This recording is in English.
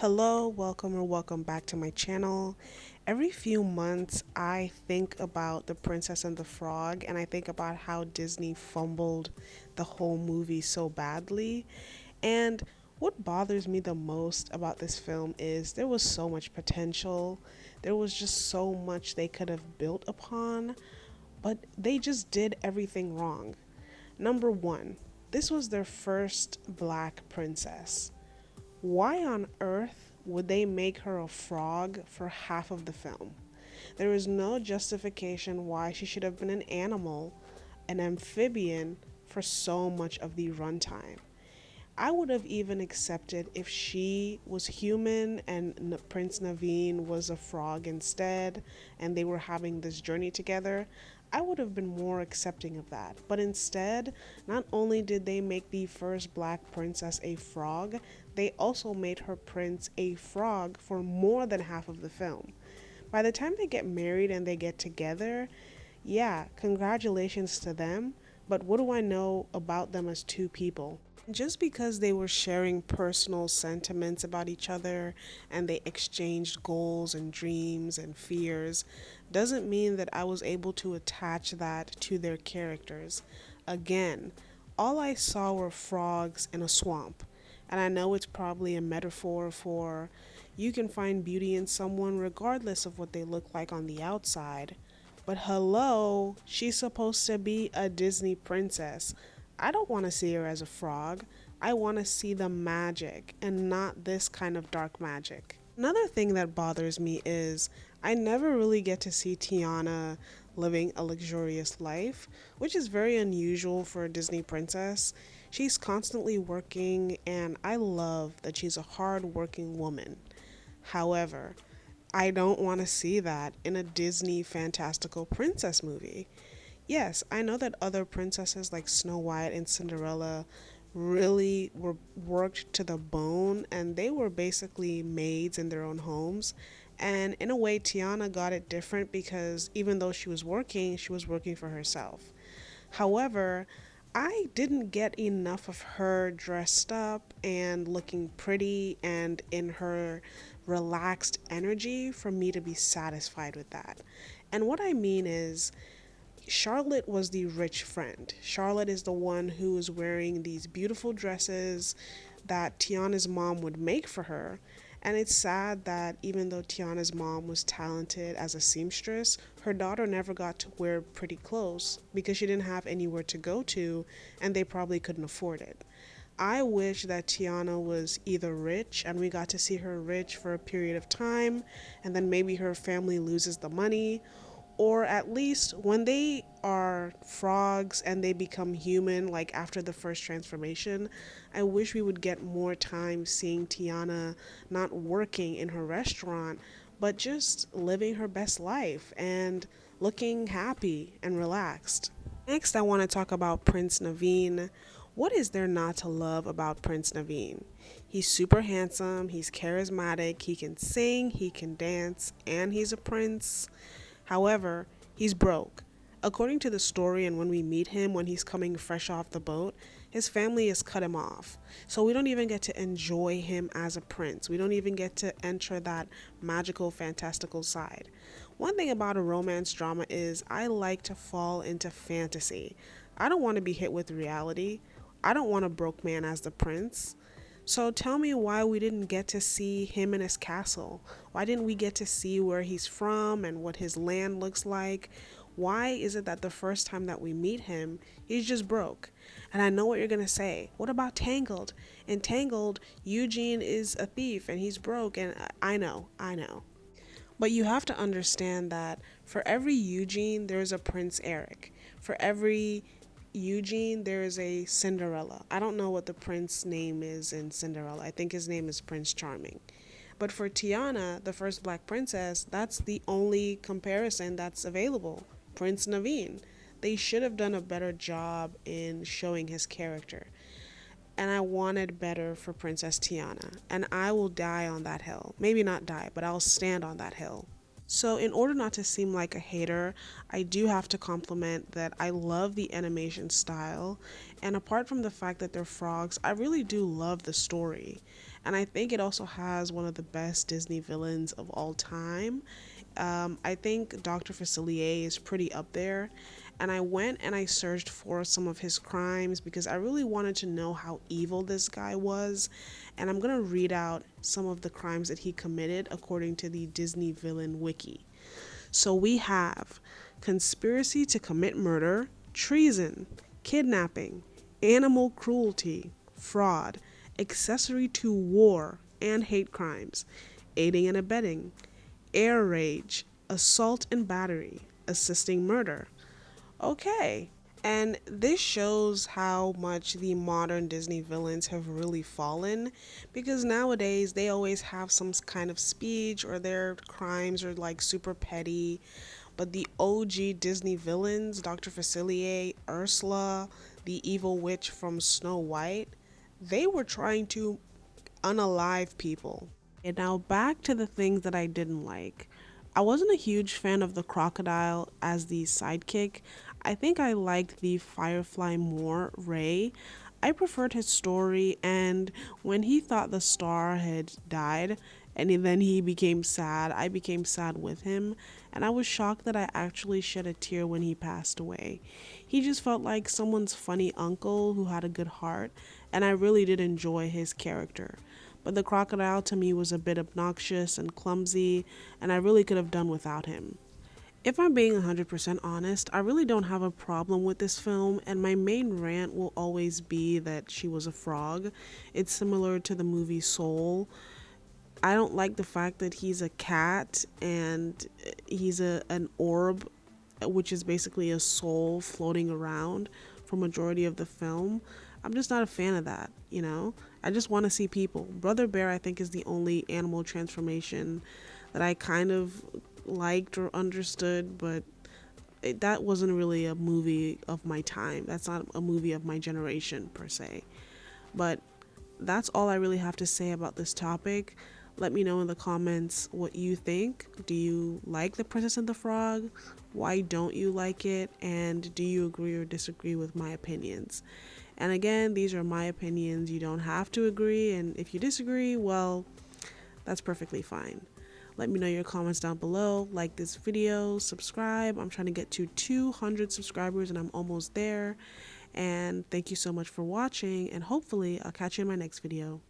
Hello, welcome or welcome back to my channel. Every few months, I think about The Princess and the Frog, and I think about how Disney fumbled the whole movie so badly. And what bothers me the most about this film is there was so much potential. There was just so much they could have built upon, but they just did everything wrong. Number one, this was their first black princess. Why on earth would they make her a frog for half of the film? There is no justification why she should have been an animal, an amphibian, for so much of the runtime. I would have even accepted if she was human and Prince Naveen was a frog instead and they were having this journey together. I would have been more accepting of that. But instead, not only did they make the first black princess a frog, they also made her prince a frog for more than half of the film. By the time they get married and they get together, yeah, congratulations to them, but what do I know about them as two people? Just because they were sharing personal sentiments about each other and they exchanged goals and dreams and fears doesn't mean that I was able to attach that to their characters. Again, all I saw were frogs in a swamp. And I know it's probably a metaphor for you can find beauty in someone regardless of what they look like on the outside. But hello, she's supposed to be a Disney princess. I don't want to see her as a frog. I want to see the magic and not this kind of dark magic. Another thing that bothers me is I never really get to see Tiana living a luxurious life, which is very unusual for a Disney princess. She's constantly working, and I love that she's a hard working woman. However, I don't want to see that in a Disney fantastical princess movie. Yes, I know that other princesses like Snow White and Cinderella really were worked to the bone and they were basically maids in their own homes. And in a way, Tiana got it different because even though she was working for herself. However, I didn't get enough of her dressed up and looking pretty and in her relaxed energy for me to be satisfied with that. And what I mean is, Charlotte was the rich friend. Charlotte is the one who is wearing these beautiful dresses that Tiana's mom would make for her. And it's sad that even though Tiana's mom was talented as a seamstress, her daughter never got to wear pretty clothes because she didn't have anywhere to go to and they probably couldn't afford it. I wish that Tiana was either rich and we got to see her rich for a period of time and then maybe her family loses the money, or at least when they are frogs and they become human, like after the first transformation, I wish we would get more time seeing Tiana not working in her restaurant, but just living her best life and looking happy and relaxed. Next, I want to talk about Prince Naveen. What is there not to love about Prince Naveen? He's super handsome, he's charismatic, he can sing, he can dance, and he's a prince. However, he's broke. According to the story, and when we meet him when he's coming fresh off the boat, his family has cut him off. So we don't even get to enjoy him as a prince. We don't even get to enter that magical, fantastical side. One thing about a romance drama is I like to fall into fantasy. I don't want to be hit with reality. I don't want a broke man as the prince. So tell me why we didn't get to see him in his castle. Why didn't we get to see where he's from and what his land looks like? Why is it that the first time that we meet him, he's just broke? And I know what you're going to say. What about Tangled? In Tangled, Eugene is a thief and he's broke, and I know. But you have to understand that for every Eugene, there's a Prince Eric. For every Eugene, there is a Cinderella. I don't know what the prince name is in Cinderella. I think his name is Prince Charming. But for Tiana, the first black princess, that's the only comparison that's available. Prince Naveen. They should have done a better job in showing his character. And I wanted better for Princess Tiana. And I will die on that hill. Maybe not die, but I'll stand on that hill. So, in order not to seem like a hater, I do have to compliment that I love the animation style. And apart from the fact that they're frogs, I really do love the story. And I think it also has one of the best Disney villains of all time. I think Dr. Facilier is pretty up there. And I went and I searched for some of his crimes because I really wanted to know how evil this guy was. And I'm going to read out some of the crimes that he committed according to the Disney Villain Wiki. So we have conspiracy to commit murder, treason, kidnapping, animal cruelty, fraud, accessory to war and hate crimes, aiding and abetting, air rage, assault and battery, assisting murder. Okay. And this shows how much the modern Disney villains have really fallen because nowadays they always have some kind of speech or their crimes are like super petty. But the OG Disney villains, Dr. Facilier, Ursula, the evil witch from Snow White, they were trying to unalive people. And now back to the things that I didn't like. I wasn't a huge fan of the crocodile as the sidekick. I think I liked the Firefly more, Ray. I preferred his story, and when he thought the star had died and then he became sad, I became sad with him, and I was shocked that I actually shed a tear when he passed away. He just felt like someone's funny uncle who had a good heart, and I really did enjoy his character. But the crocodile to me was a bit obnoxious and clumsy, and I really could have done without him. If I'm being 100% honest, I really don't have a problem with this film, and my main rant will always be that she was a frog. It's similar to the movie Soul. I don't like the fact that he's a cat and he's an orb, which is basically a soul floating around for majority of the film. I'm just not a fan of that, you know? I just want to see people. Brother Bear, I think, is the only animal transformation that I kind of liked or understood, but that wasn't really a movie of my time. That's not a movie of my generation, per se. But that's all I really have to say about this topic. Let me know in the comments what you think. Do you like The Princess and the Frog? Why don't you like it? And do you agree or disagree with my opinions? And again, these are my opinions. You don't have to agree. And if you disagree, well, that's perfectly fine. Let me know your comments down below. Like this video, subscribe. I'm trying to get to 200 subscribers and I'm almost there. And thank you so much for watching. And hopefully I'll catch you in my next video.